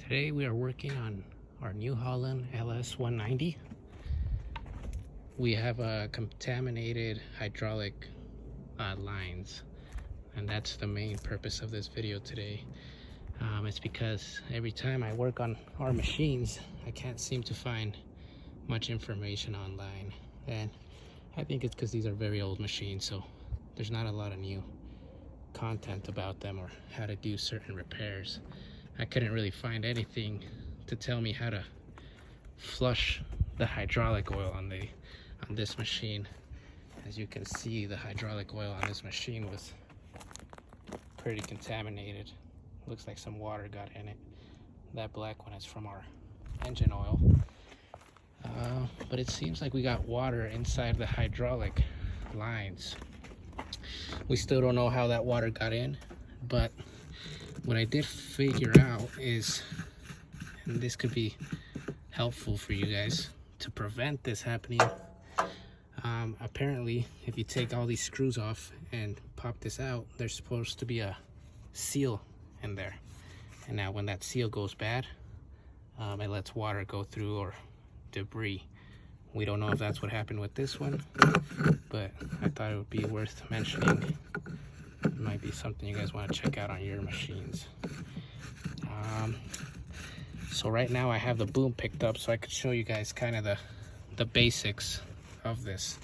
Today we are working on our new Holland Ls190. We have contaminated hydraulic lines, and that's the main purpose of this video today. It's because every time I work on our machines, I can't seem to find much information online, and I think it's because these are very old machines, so there's not a lot of new content about them or how to do certain repairs. I couldn't really find anything to tell me how to flush the hydraulic oil on this machine. As you can see, the hydraulic oil on this machine was pretty contaminated. Looks like some water got in it. That black one is from our engine oil. But it seems like we got water inside the hydraulic lines. We still don't know how that water got in, but what I did figure out is, and this could be helpful for you guys to prevent this happening. Apparently, if you take all these screws off and pop this out, there's supposed to be a seal in there. And now when that seal goes bad, it lets water go through or debris. We don't know if that's what happened with this one, but I thought it would be worth mentioning. It might be something you guys want to check out on your machines. So right now I have the boom picked up so I could show you guys kind of the basics of this.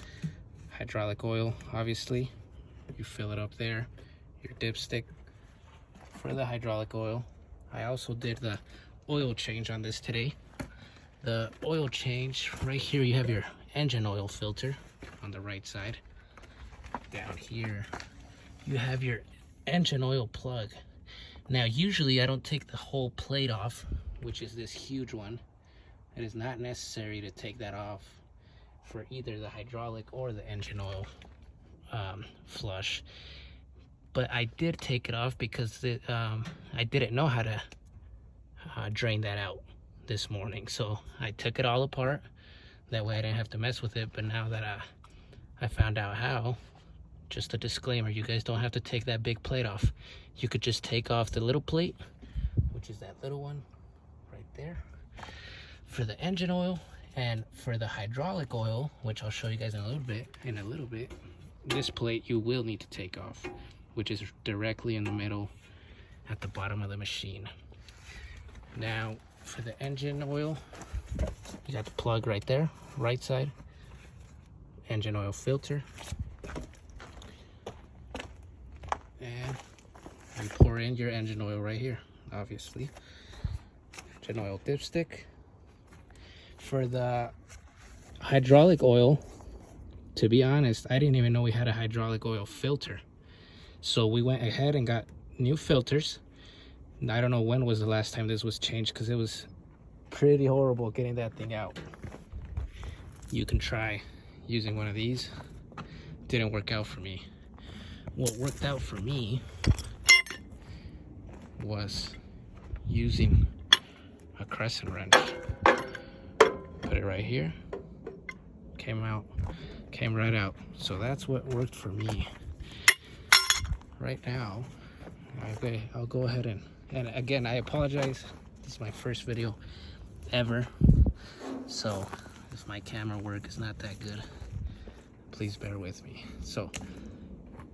Hydraulic oil, obviously, you fill it up there, your dipstick for the hydraulic oil. I also did the oil change on this today. The oil change, right here you have your engine oil filter on the right side. Down here you have your engine oil plug. Now usually I don't take the whole plate off, which is this huge one. It is not necessary to take that off for either the hydraulic or the engine oil flush, but I did take it off because I didn't know how to drain that out this morning, so I took it all apart. That way I didn't have to mess with it. But now that I found out how, just a disclaimer, you guys don't have to take that big plate off. You could just take off the little plate, which is that little one right there, for the engine oil. And for the hydraulic oil, which I'll show you guys in a little bit, this plate you will need to take off, which is directly in the middle at the bottom of the machine. Now for the engine oil, you got the plug right there, right side, engine oil filter, and you pour in your engine oil right here, obviously. Engine oil dipstick. For the hydraulic oil, to be honest, I didn't even know we had a hydraulic oil filter. So we went ahead and got new filters. I don't know when was the last time this was changed, because it was pretty horrible getting that thing out. You can try using one of these. Didn't work out for me. What worked out for me was using a crescent wrench. Put it right here, came right out. So that's what worked for me. Right now, I'll go ahead and again, I apologize. This is my first video ever, so if my camera work is not that good, please bear with me. So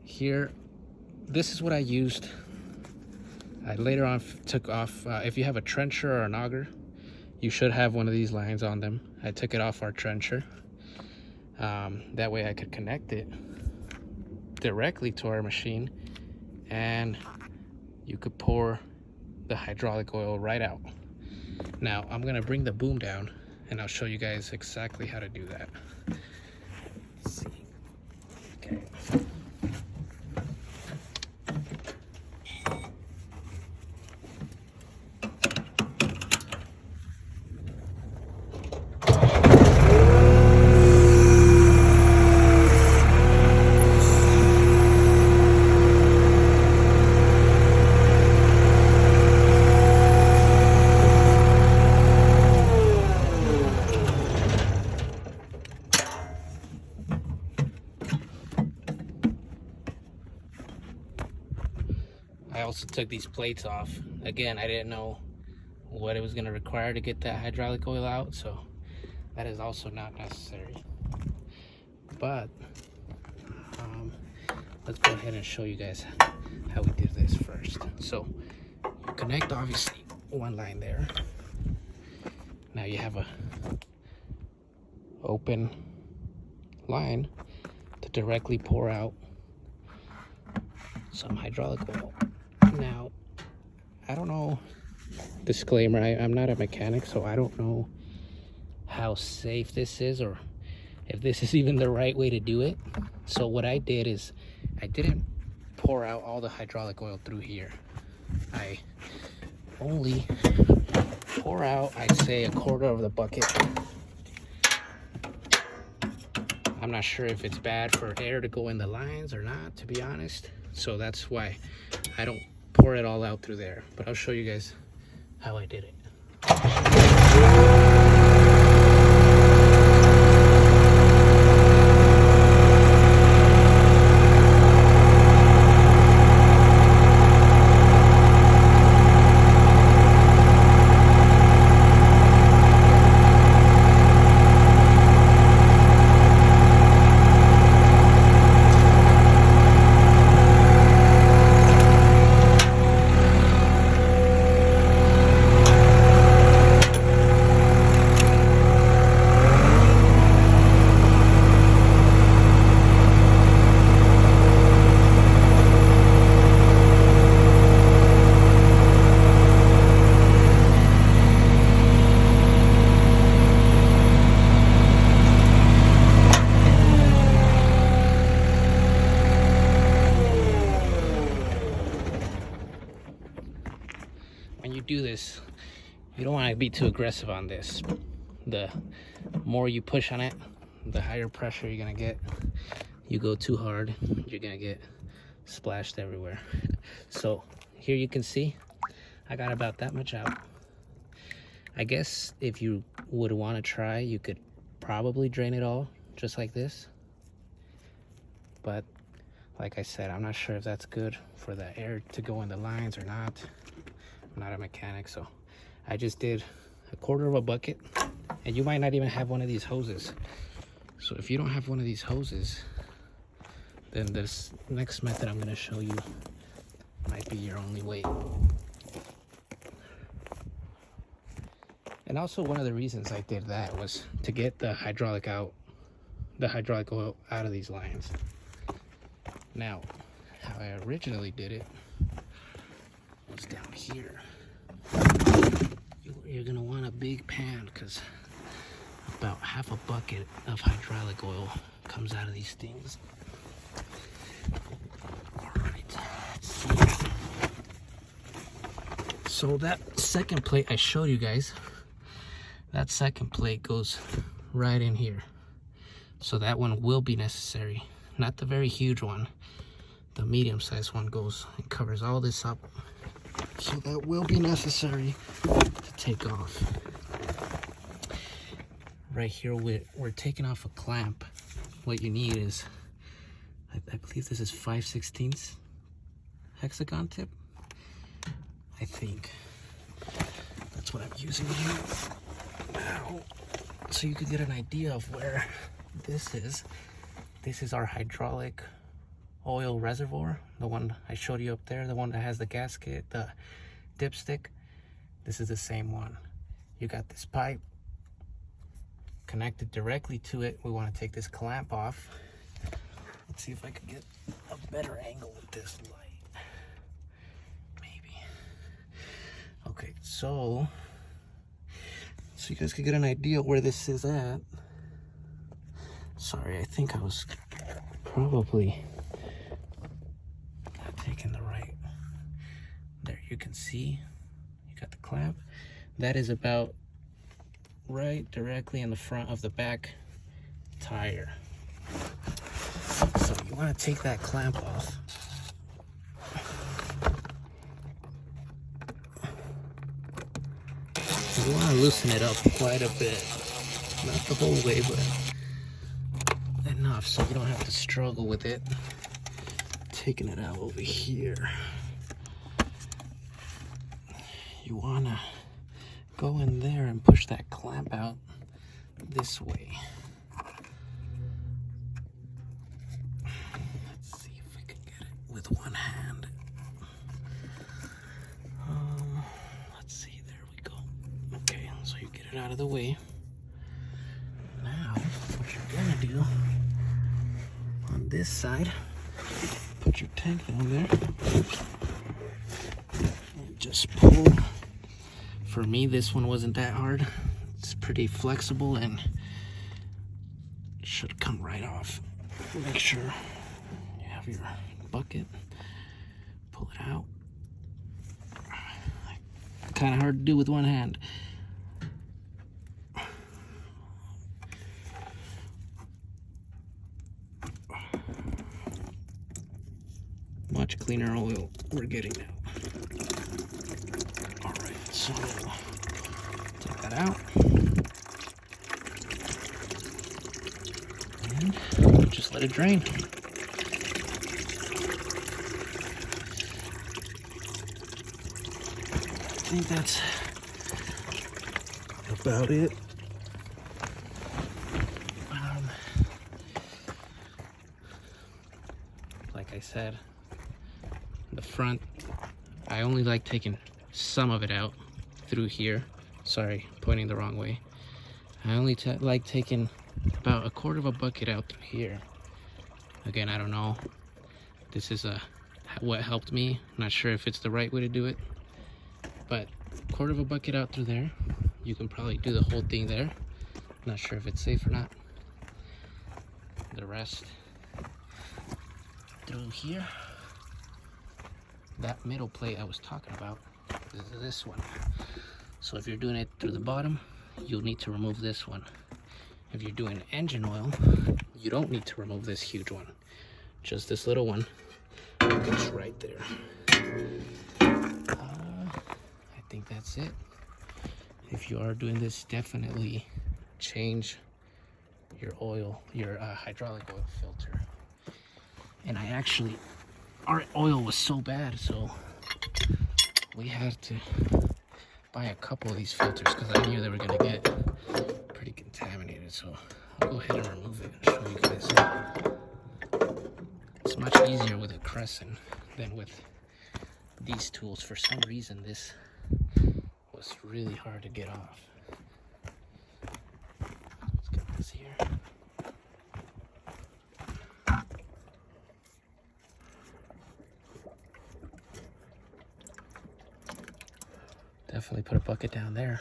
here, this is what I used. I later on took off, if you have a trencher or an auger, you should have one of these lines on them. I took it off our trencher. That way I could connect it directly to our machine, and you could pour the hydraulic oil right out. Now I'm gonna bring the boom down and I'll show you guys exactly how to do that. Let's see. Okay. I also took these plates off. Again, I didn't know what it was going to require to get that hydraulic oil out, so that is also not necessary. But let's go ahead and show you guys how we did this first. So you connect obviously one line there. Now you have a open line to directly pour out some hydraulic oil. Now, I don't know, disclaimer, I'm not a mechanic, so I don't know how safe this is or if this is even the right way to do it. So what I did is I didn't pour out all the hydraulic oil through here. I only pour out, I'd say, a quarter of the bucket. I'm not sure if it's bad for air to go in the lines or not, to be honest. So that's why I don't pour it all out through there. But I'll show you guys how I did it. When you do this, you don't want to be too aggressive on this. The more you push on it, the higher pressure you're gonna get. You go too hard, you're gonna get splashed everywhere. So here you can see I got about that much out. I guess if you would want to try, you could probably drain it all just like this, but like I said, I'm not sure if that's good for the air to go in the lines or not. I'm not a mechanic, so I just did a quarter of a bucket. And you might not even have one of these hoses. So if you don't have one of these hoses, then this next method I'm going to show you might be your only way. And also, one of the reasons I did that was to get the hydraulic oil out of these lines. Now, how I originally did it was down here. You're gonna want a big pan because about half a bucket of hydraulic oil comes out of these things. All right, let's see. So that second plate I showed you guys, that second plate goes right in here. So that one will be necessary. Not the very huge one. The medium-sized one goes and covers all this up. So that will be necessary to take off. Right here, we're taking off a clamp. What you need is, I believe this is 5/16 hexagon tip. I think that's what I'm using here now. So you could get an idea of where this is. This is our hydraulic oil reservoir, the one I showed you up there, the one that has the gasket, the dipstick. This is the same one. You got this pipe connected directly to it. We want to take this clamp off. Let's see if I can get a better angle with this light. Maybe. Okay, so you guys can get an idea where this is at. Sorry, I think I was probably not taking the right. There, you can see, you got the clamp. That is about right directly in the front of the back tire. So you want to take that clamp off. You want to loosen it up quite a bit. Not the whole way, but enough so you don't have to struggle with it. Taking it out over here. You wanna go in there and push that clamp out this way. Let's see if we can get it with one hand. Let's see, there we go. Okay, so you get it out of the way. Now, what you're gonna do on this side, put your tank down there and just pull. For me, this one wasn't that hard. It's pretty flexible and should come right off. Make sure you have your bucket, pull it out. Kind of hard to do with one hand. Much cleaner oil we're getting now. All right, so take that out and just let it drain. I think that's about it. Like I said, the front, I only like taking some of it out through here. Sorry, pointing the wrong way. I only like taking about 1/4 of a bucket out through here. Again, I don't know. This is what helped me. Not sure if it's the right way to do it, but 1/4 of a bucket out through there. You can probably do the whole thing there. Not sure if it's safe or not. The rest through here. That middle plate I was talking about is this one. So if you're doing it through the bottom, you'll need to remove this one. If you're doing engine oil, you don't need to remove this huge one. Just this little one goes right there. I think that's it. If you are doing this, definitely change your oil, your hydraulic oil filter. And our oil was so bad, so we had to buy a couple of these filters because I knew they were gonna get pretty contaminated. So I'll go ahead and remove it and show you guys. It's much easier with a crescent than with these tools. For some reason, this was really hard to get off. Let's get this here. Definitely put a bucket down there.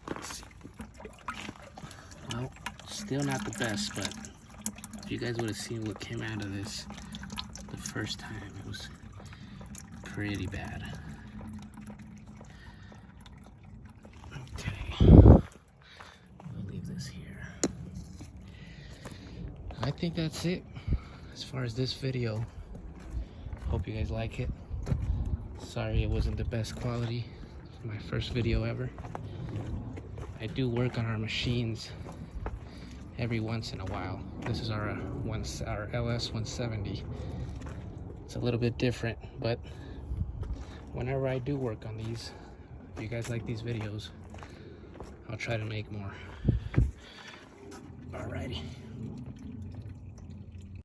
Let's see. Well, still not the best, but if you guys would have seen what came out of this the first time, it was pretty bad. Okay. We'll leave this here. I think that's it as far as this video. Hope you guys like it. Sorry it wasn't the best quality. It's my first video ever. I do work on our machines every once in a while. This is our LS190. It's a little bit different, but whenever I do work on these, if you guys like these videos, I'll try to make more. Alrighty.